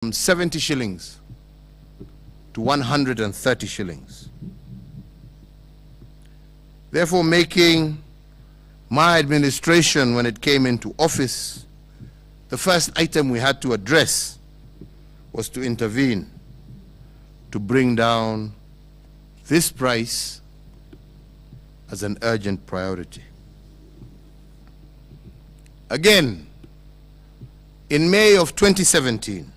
from 70 shillings to 130 shillings. Therefore, making my administration, when it came into office, the first item we had to address was to intervene to bring down this price as an urgent priority. Again, in May of 2017,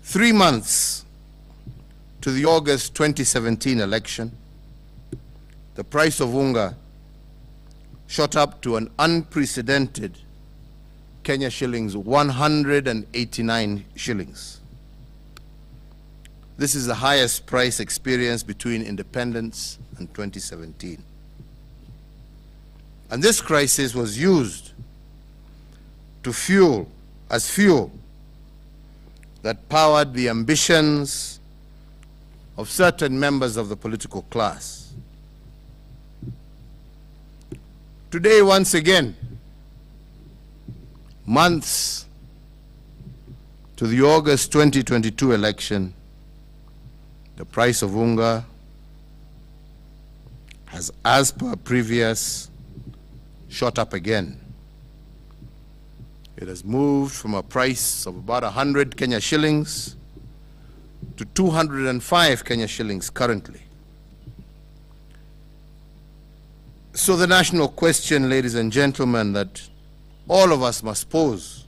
3 months to the August 2017 election, the price of unga shot up to an unprecedented Kenya shillings 189 shillings. This is the highest price experience between independence and 2017. And this crisis was used to fuel that powered the ambitions of certain members of the political class. Today, once again, months to the August 2022 election, the price of unga has, as per previous, shot up again. It has moved from a price of about 100 Kenya shillings to 205 Kenya shillings currently. So the national question, ladies and gentlemen, that all of us must pose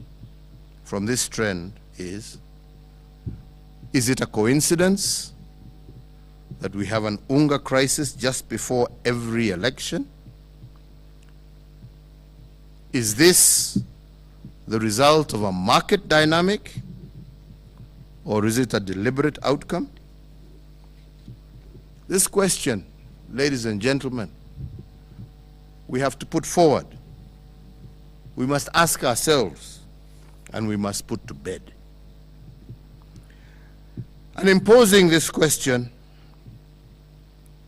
from this trend is it a coincidence that we have an unga crisis just before every election? Is this the result of a market dynamic, or is it a deliberate outcome? This question, ladies and gentlemen, we have to put forward. We must ask ourselves, and we must put to bed. And in posing this question,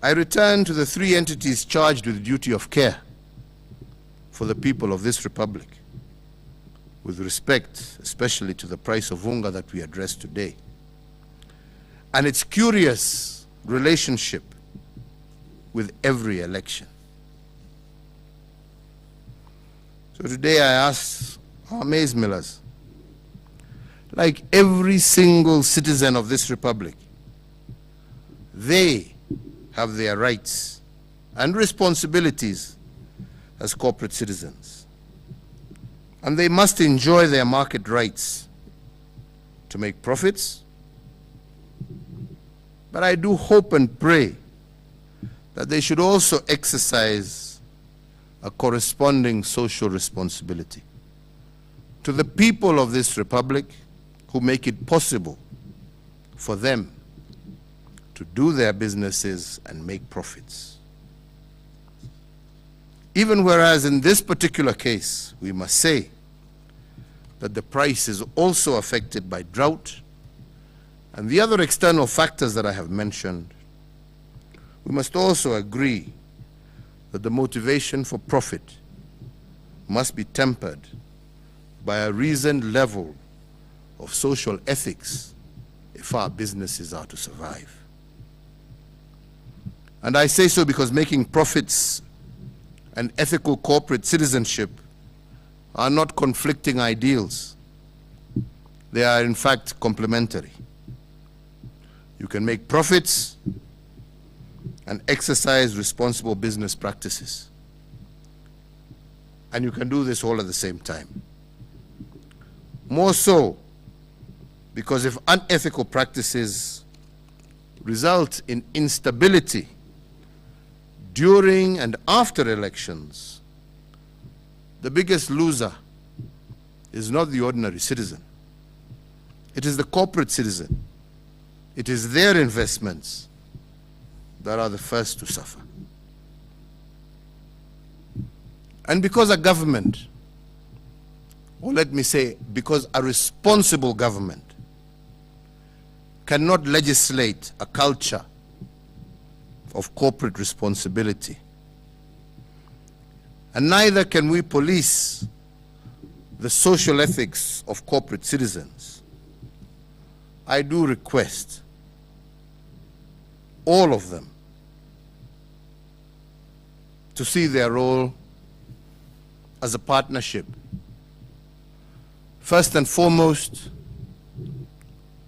I return to the three entities charged with the duty of care for the people of this republic, with respect especially to the price of unga that we address today, and its curious relationship with every election. So today I ask our maize millers, like every single citizen of this republic, they have their rights and responsibilities as corporate citizens, and they must enjoy their market rights to make profits. But I do hope and pray that they should also exercise a corresponding social responsibility to the people of this republic who make it possible for them to do their businesses and make profits. Even whereas in this particular case, we must say that the price is also affected by drought and the other external factors that I have mentioned, we must also agree that the motivation for profit must be tempered by a reasoned level of social ethics if our businesses are to survive. And I say so because making profits and ethical corporate citizenship are not conflicting ideals. They are in fact complementary. You can make profits and exercise responsible business practices. And you can do this all at the same time. More so because if unethical practices result in instability during and after elections, the biggest loser is not the ordinary citizen. It is the corporate citizen. It is their investments that are the first to suffer. And because a government, or let me say, because a responsible government cannot legislate a culture of corporate responsibility, and neither can we police the social ethics of corporate citizens, I do request all of them to see their role as a partnership, first and foremost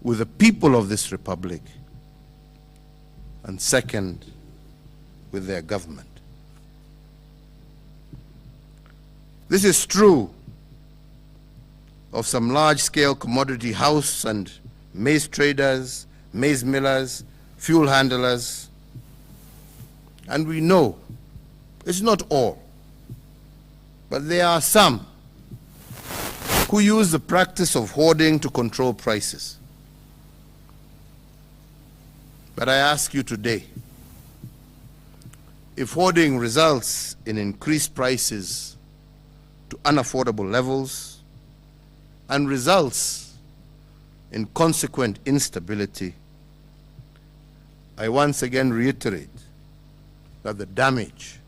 with the people of this republic, and second with their government. This is true of some large-scale commodity house and maize traders, maize millers, fuel handlers, and we know it's not all, but there are some who use the practice of hoarding to control prices. But I ask you today, if hoarding results in increased prices to unaffordable levels and results in consequent instability, I once again reiterate that the damage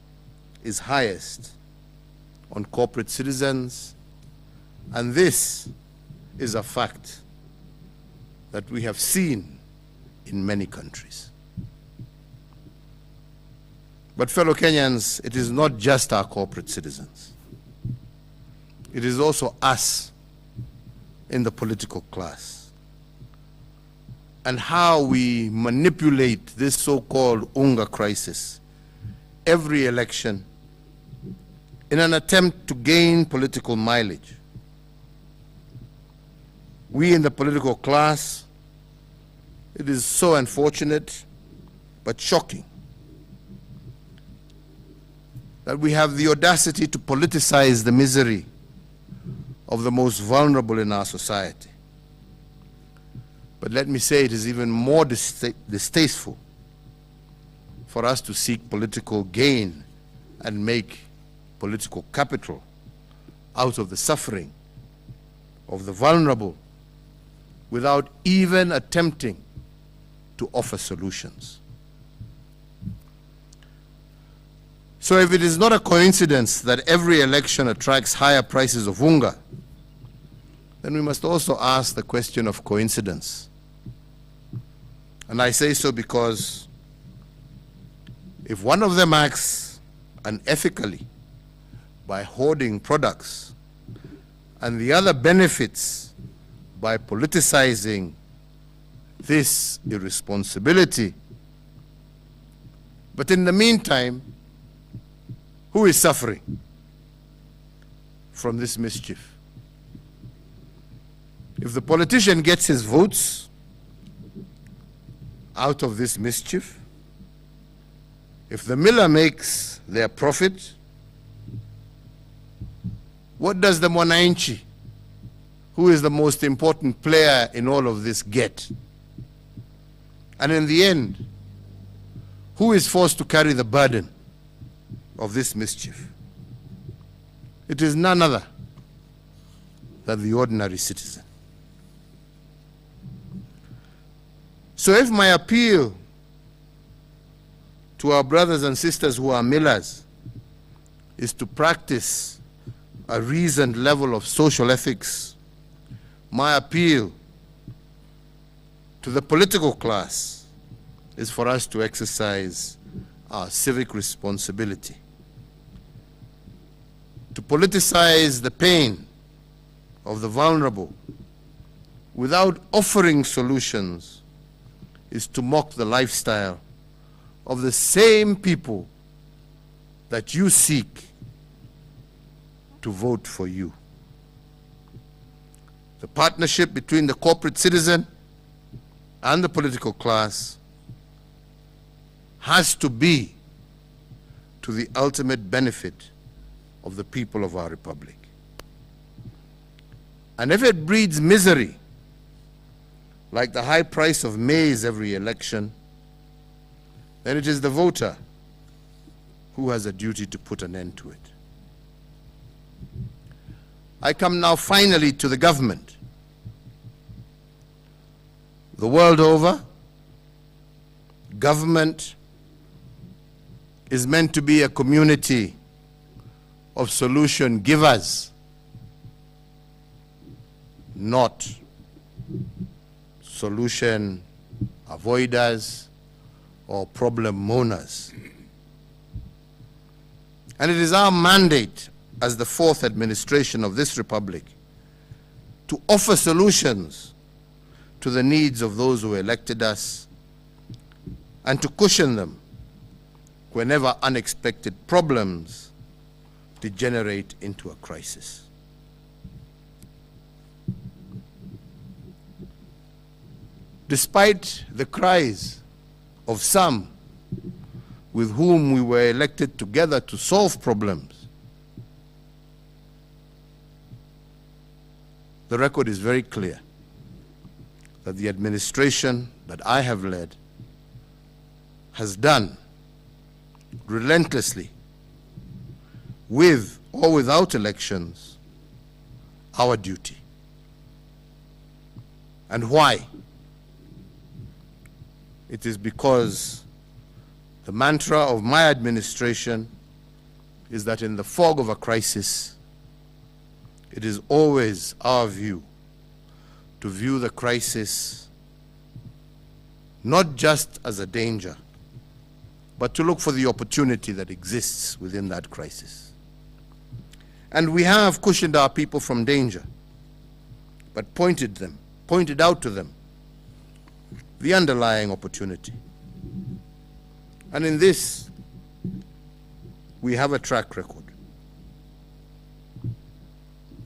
is highest on corporate citizens, and this is a fact that we have seen in many countries. But fellow Kenyans, it is not just our corporate citizens. It is also us in the political class, and how we manipulate this so-called UNGA crisis every election in an attempt to gain political mileage. We in the political class, it is so unfortunate but shocking that we have the audacity to politicize the misery of the most vulnerable in our society. But let me say, it is even more distasteful for us to seek political gain and make political capital out of the suffering of the vulnerable without even attempting to offer solutions. So if it is not a coincidence that every election attracts higher prices of unga, then we must also ask the question of coincidence. And I say so because if one of them acts unethically by hoarding products and the other benefits by politicizing this irresponsibility, but in the meantime, who is suffering from this mischief? If the politician gets his votes out of this mischief, if the miller makes their profit, what does the mwananchi, who is the most important player in all of this, get? And in the end, who is forced to carry the burden of this mischief? It is none other than the ordinary citizen. So if my appeal to our brothers and sisters who are millers is to practice a reasoned level of social ethics, my appeal to the political class is for us to exercise our civic responsibility. To politicize the pain of the vulnerable without offering solutions is to mock the lifestyle of the same people that you seek to vote for you. The partnership between the corporate citizen and the political class has to be to the ultimate benefit of the people of our republic. And if it breeds misery, like the high price of maize every election, then it is the voter who has a duty to put an end to it. I come now finally to the government. The world over, government is meant to be a community of solution givers, not solution avoiders or problem moaners. And it is our mandate as the fourth administration of this republic to offer solutions to the needs of those who elected us and to cushion them whenever unexpected problems degenerate into a crisis. Despite the cries of some with whom we were elected together to solve problems, the record is very clear that the administration that I have led has done relentlessly, with or without elections, our duty. And why? It is because the mantra of my administration is that in the fog of a crisis, it is always our view to view the crisis not just as a danger, but to look for the opportunity that exists within that crisis. And we have cushioned our people from danger, but pointed out to them the underlying opportunity. And in this, we have a track record.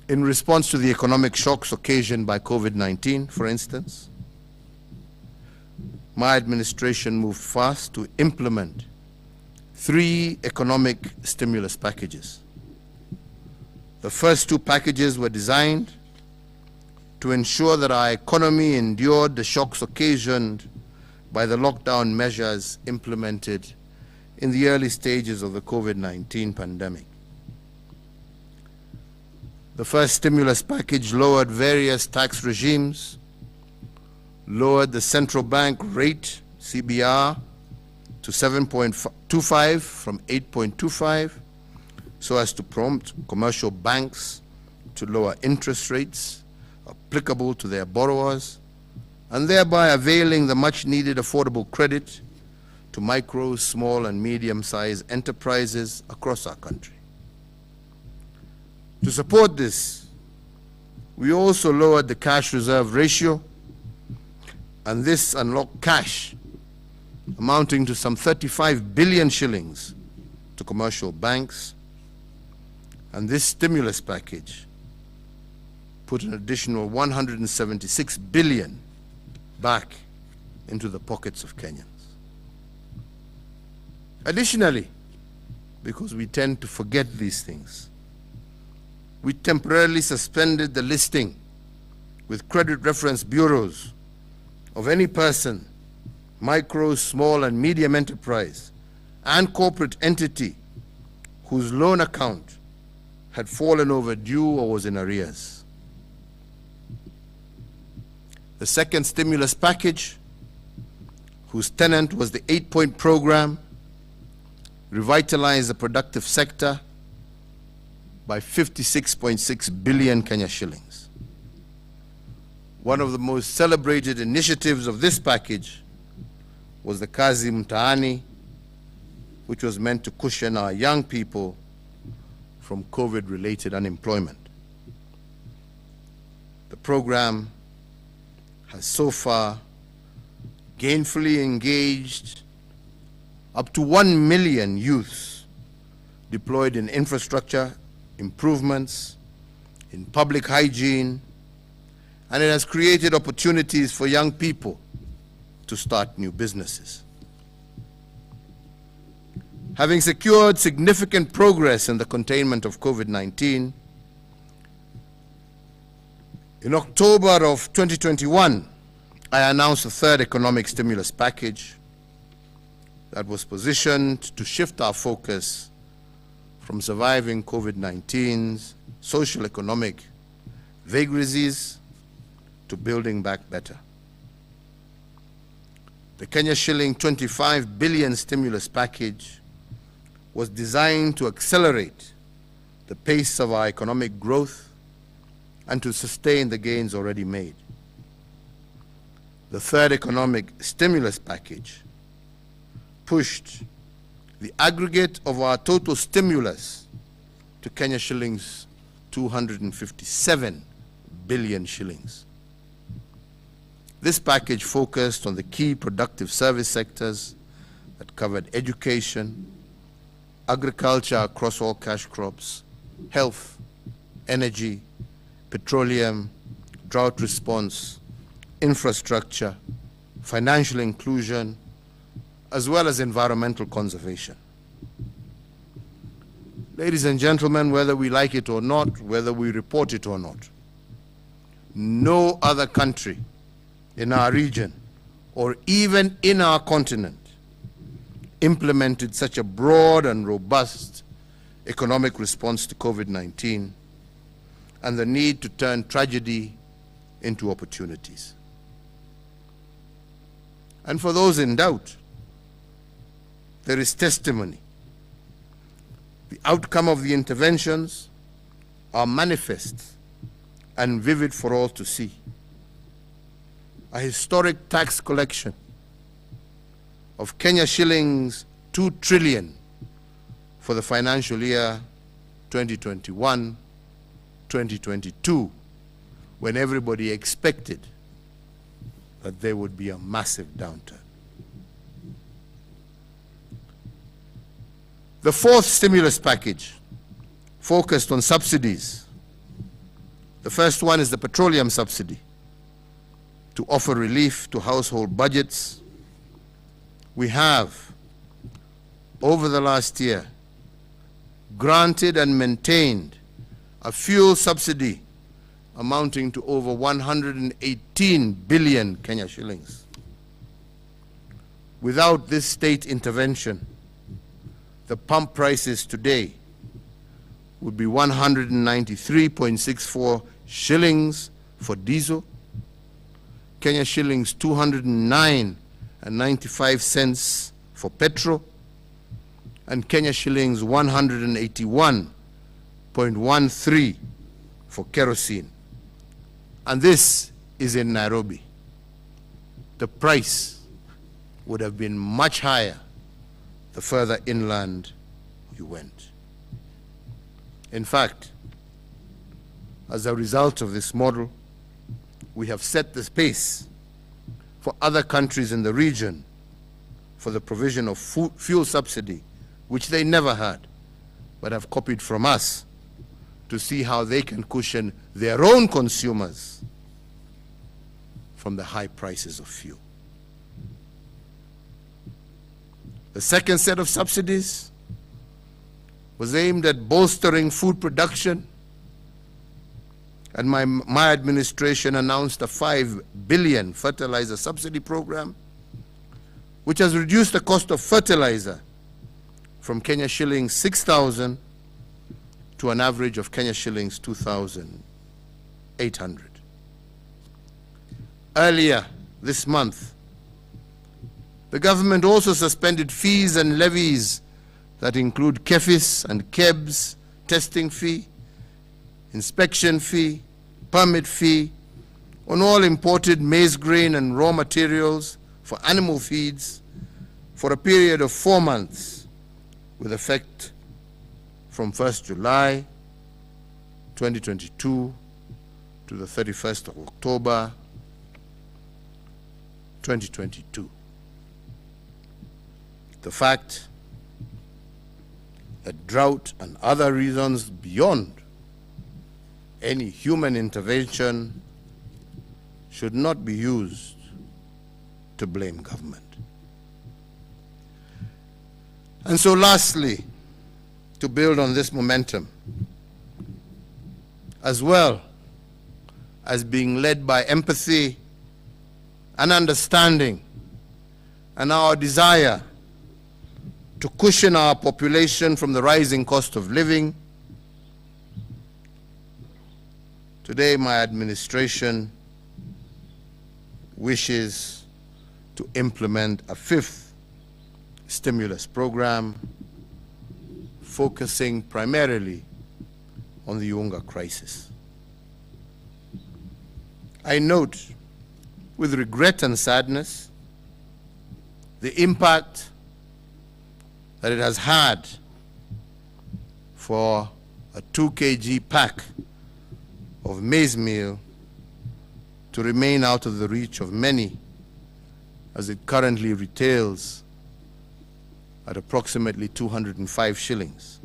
In response to the economic shocks occasioned by COVID-19, for instance, my administration moved fast to implement 3 economic stimulus packages. The first 2 packages were designed to ensure that our economy endured the shocks occasioned by the lockdown measures implemented in the early stages of the COVID-19 pandemic. The first stimulus package lowered various tax regimes, lowered the central bank rate, CBR, to 7.25 from 8.25, so as to prompt commercial banks to lower interest rates applicable to their borrowers, and thereby availing the much-needed affordable credit to micro, small, and medium-sized enterprises across our country. To support this, we also lowered the cash reserve ratio, and this unlocked cash amounting to some 35 billion shillings to commercial banks. And this stimulus package put an additional 176 billion back into the pockets of Kenyans. Additionally, because we tend to forget these things, we temporarily suspended the listing with credit reference bureaus of any person, micro, small, and medium enterprise, and corporate entity whose loan account had fallen overdue or was in arrears. The second stimulus package, whose tenet was the 8-point program, revitalized the productive sector by 56.6 billion Kenya shillings. One of the most celebrated initiatives of this package was the Kazi Mtaani, which was meant to cushion our young people from COVID-related unemployment. The program has so far gainfully engaged up to 1 million youths deployed in infrastructure improvements, in public hygiene, and it has created opportunities for young people to start new businesses. Having secured significant progress in the containment of COVID-19, in October of 2021, I announced a third economic stimulus package that was positioned to shift our focus from surviving COVID-19's social economic vagaries to building back better. The Kenya shilling 25 billion stimulus package was designed to accelerate the pace of our economic growth and to sustain the gains already made. the third economic stimulus package pushed the aggregate of our total stimulus to Kenya shillings 257 billion shillings. This package focused on the key productive service sectors that covered education, agriculture across all cash crops, health, energy, petroleum, drought response, infrastructure, financial inclusion, as well as environmental conservation. Ladies and gentlemen, whether we like it or not, whether we report it or not, no other country in our region or even in our continent implemented such a broad and robust economic response to COVID-19 and the need to turn tragedy into opportunities. And for those in doubt, there is testimony. The outcome of the interventions are manifest and vivid for all to see. A historic tax collection of Kenya shillings 2 trillion for the financial year 2021-2022, when everybody expected that there would be a massive downturn. The fourth stimulus package focused on subsidies. The first one is the petroleum subsidy, to offer relief to household budgets. We have, over the last year, granted and maintained a fuel subsidy amounting to over 118 billion Kenya shillings. Without this state intervention, the pump prices today would be 193.64 shillings for diesel, Kenya shillings 209.95 cents for petrol, and Kenya shillings 181.13 for kerosene. And this is in Nairobi. The price would have been much higher the further inland you went. In fact, as a result of this model, we have set the pace for other countries in the region for the provision of fuel subsidy, which they never had, but have copied from us to see how they can cushion their own consumers from the high prices of fuel. The second set of subsidies was aimed at bolstering food production, and my administration announced a 5 billion fertilizer subsidy program, which has reduced the cost of fertilizer from Kenya shillings 6,000 to an average of Kenya shillings 2,800. Earlier this month, the government also suspended fees and levies that include KEFIS and KEBS, testing fee, inspection fee, permit fee, on all imported maize grain and raw materials for animal feeds for a period of 4 months, with effect from 1st July 2022 to the 31st of October 2022. The fact that drought and other reasons beyond any human intervention should not be used to blame government. And so lastly, to build on this momentum, as well as being led by empathy and understanding and our desire to cushion our population from the rising cost of living, today my administration wishes to implement a fifth stimulus program focusing primarily on the Unga crisis. I note with regret and sadness the impact that it has had for a 2 kg pack of maize meal to remain out of the reach of many, as it currently retails at approximately 205 shillings.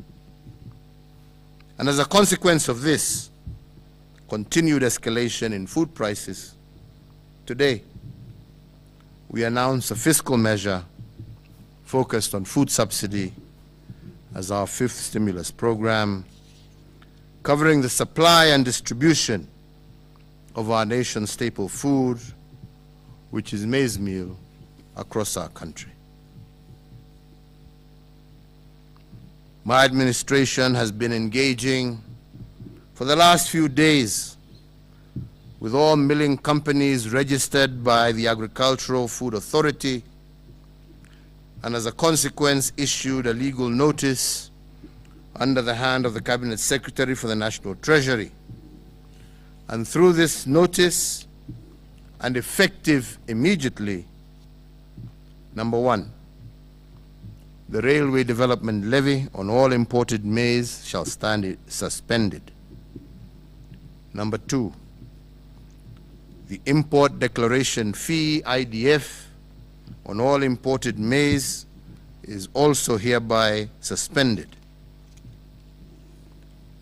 And as a consequence of this continued escalation in food prices, today we announce a fiscal measure focused on food subsidy as our 5th stimulus program, covering the supply and distribution of our nation's staple food, which is maize meal, across our country. My administration has been engaging for the last few days with all milling companies registered by the Agricultural Food Authority, and as a consequence issued a legal notice under the hand of the Cabinet Secretary for the National Treasury. And through this notice, and effective immediately, number 1, the Railway Development Levy on all imported maize shall stand suspended. Number 2, the Import Declaration Fee, IDF, on all imported maize is also hereby suspended.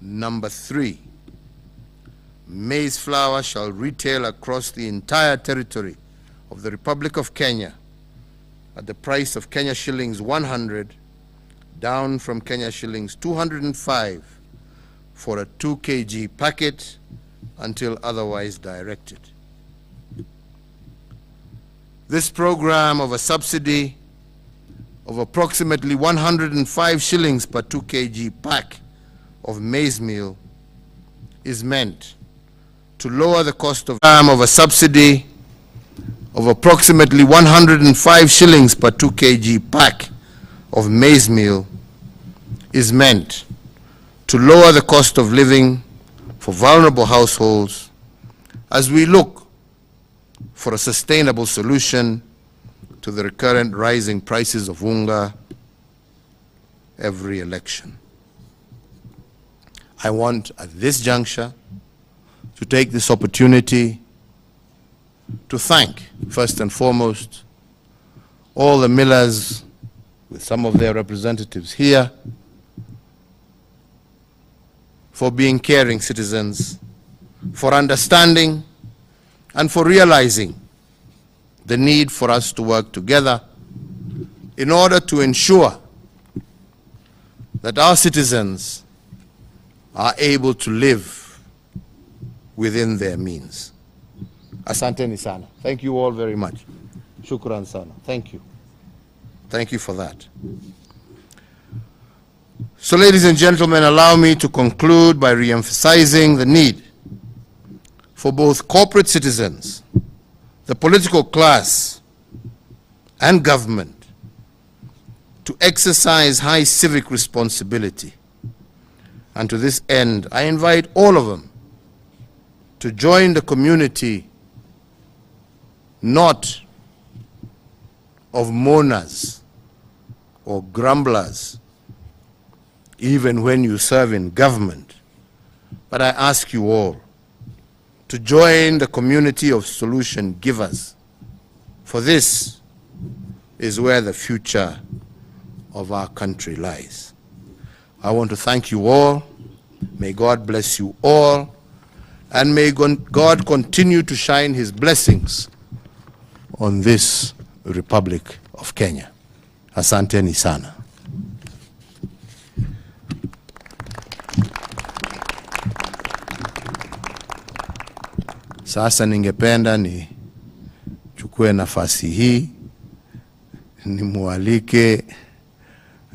Number 3, maize flour shall retail across the entire territory of the Republic of Kenya at the price of Kenya shillings 100, down from Kenya shillings 205 for a 2 kg packet until otherwise directed. This program of a subsidy of approximately 105 shillings per 2 kg pack of maize meal is meant to lower the cost of a subsidy of approximately 105 shillings per 2 kg pack of maize meal is meant to lower the cost of living for vulnerable households as we look for a sustainable solution to the recurrent rising prices of unga every election. I want at this juncture to take this opportunity to thank, first and foremost, all the millers, with some of their representatives here, for being caring citizens, for understanding, and for realizing the need for us to work together in order to ensure that our citizens are able to live within their means. Asanteni sana. Thank you all very much. Shukran sana. Thank you. Thank you for that. So, ladies and gentlemen, allow me to conclude by re-emphasizing the need for both corporate citizens, the political class, and government to exercise high civic responsibility. And to this end, I invite all of them to join the community not of mourners or grumblers, even when you serve in government, but I ask you all to join the community of solution givers, for this is where the future of our country lies. I want to thank you all. May God bless you all, and may God continue to shine his blessings on this Republic of Kenya. Asanteni sana. Sasa ningependa nichukue nafasi hii nimualike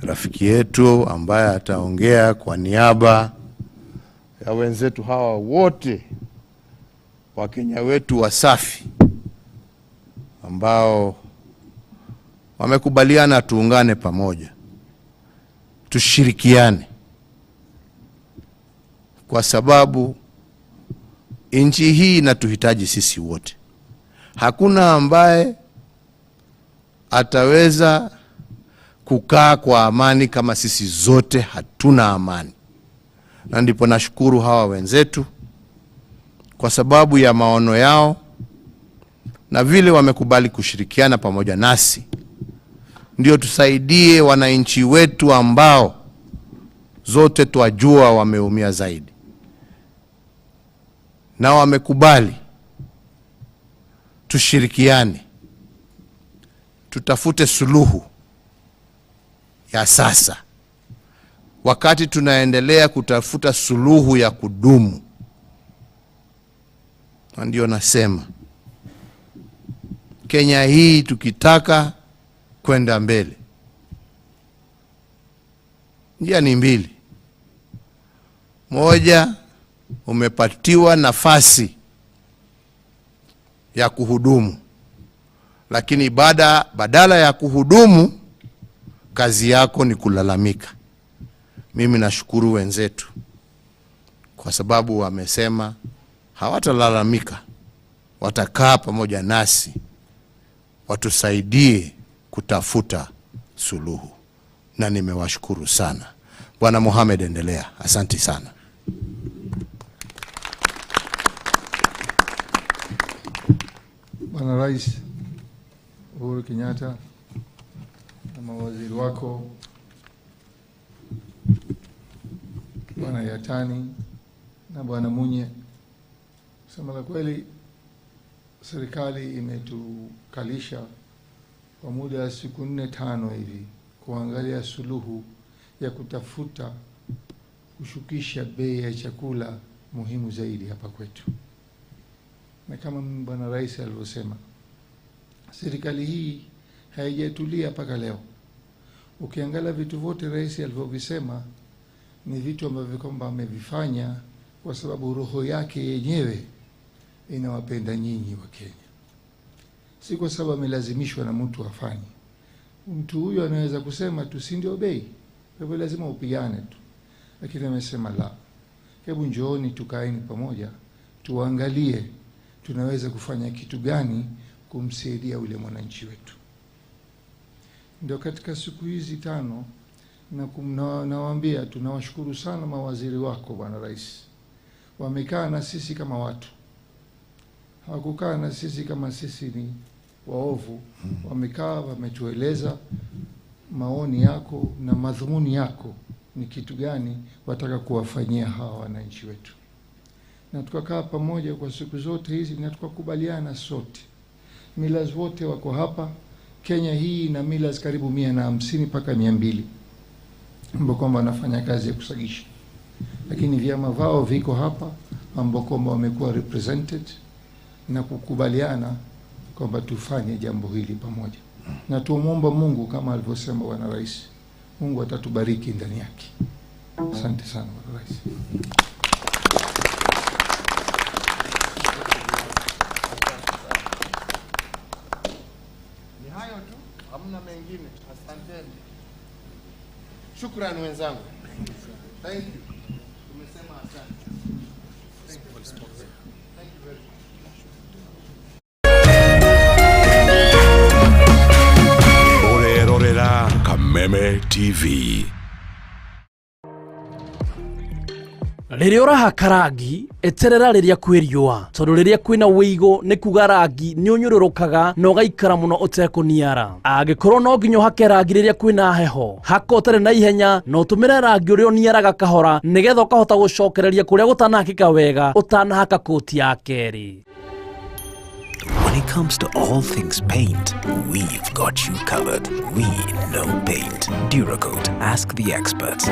rafiki yetu ambaye ataongea kwa niaba ya wenzetu hawa wote wa Kenya wetu wasafi ambao wamekubaliana tuungane pamoja, tushirikiane, kwa sababu nchi hii inatuhitaji sisi wote. Hakuna ambaye ataweza kukaa kwa amani kama sisi zote hatuna amani. Na ndipo nashukuru hawa wenzetu kwa sababu ya maono yao na vile wamekubali kushirikiana pamoja nasi, ndio tusaidie wananchi wetu ambao zote twajua wameumia zaidi, na wamekubali tushirikiane, tutafute suluhu ya sasa wakati tunaendelea kutafuta suluhu ya kudumu. Na ndio nasema Kenya hii tukitaka kwenda mbele, njia ni mbili. Moja, umepatiwa nafasi ya kuhudumu, lakini badala ya kuhudumu kazi yako ni kulalamika. Mimi nashukuru wenzetu kwa sababu wamesema hawatalalamika, watakaa pamoja nasi watusaidie kutafuta suluhu, na nimewashukuru sana. Bwana Mohamed, endelea. Asante sana. Bwana Rais Uhuru Kenyatta na mawaziri wako, Bwana Yatani na Bwana Munye, kusema la kweli serikali imetukalisha kwa muda wa siku 4-5 hivi kuangalia suluhu ya kutafuta kushukisha bei ya chakula muhimu zaidi hapa kwetu. Na kama Bwana Rais alivyosema, serikali hii haijatulia mpaka leo. Ukiangalia vitu vyote Rais alivyovisema ni vitu ambavyo kwamba amevifanya kwa sababu roho yake yenyewe inawapenda nyinyi wa Kenya, si kwa sababu amelazimishwa na mtu afanye. Mtu huyo anaweza kusema tu si ndio bei, kwa hivyo lazima upigane tu, lakini amesema la, hebu njooni tukaeni pamoja tuangalie tunaweza kufanya kitu gani kumsaidia yule mwananchi wetu. Ndio katika siku hizi 5 nawaambia tunawashukuru sana mawaziri wako Bwana Rais. Wamekaa na sisi kama watu, hawakukaa na sisi kama sisi ni waovu. Wamekaa, wametueleza maoni yako na madhumuni yako ni kitu gani wataka kuwafanyia hawa wananchi wetu, na tukakaa pamoja kwa siku zote hizi na tukakubaliana sote. Millers wote wako hapa Kenya hii na millers karibu 150 mpaka 200 ambao kwamba wanafanya kazi ya kusagisha, lakini vyama vao viko hapa ambao kwamba wamekuwa represented na kukubaliana kwamba tufanye jambo hili pamoja, na tuomba Mungu kama alivyosema Bwana Rais, Mungu atatubariki ndani yake. Asante sana Bwana Rais. Ni hayo tu, hamna mengine. Asanteni. Shukrani wenzangu. Thank you. Tumesema asante. Thank you very much. Orera Kameme TV. Riria urahaka rangi eterera riria kwiriua tondu riria kwina wigo ni kuga rangi ni unyururukaga na ugaikara muno utekuniara. Angikorwo no nginya uhake rangi riria kwina heho, haka utari na ihenya na utumire rangi uria uniaraga kahora nigetha ukahota gucokereria kuria gutanahakika wega utanahaka koti ya keri. When it comes to all things paint, we've got you covered. We know paint. Duracoat, ask the experts.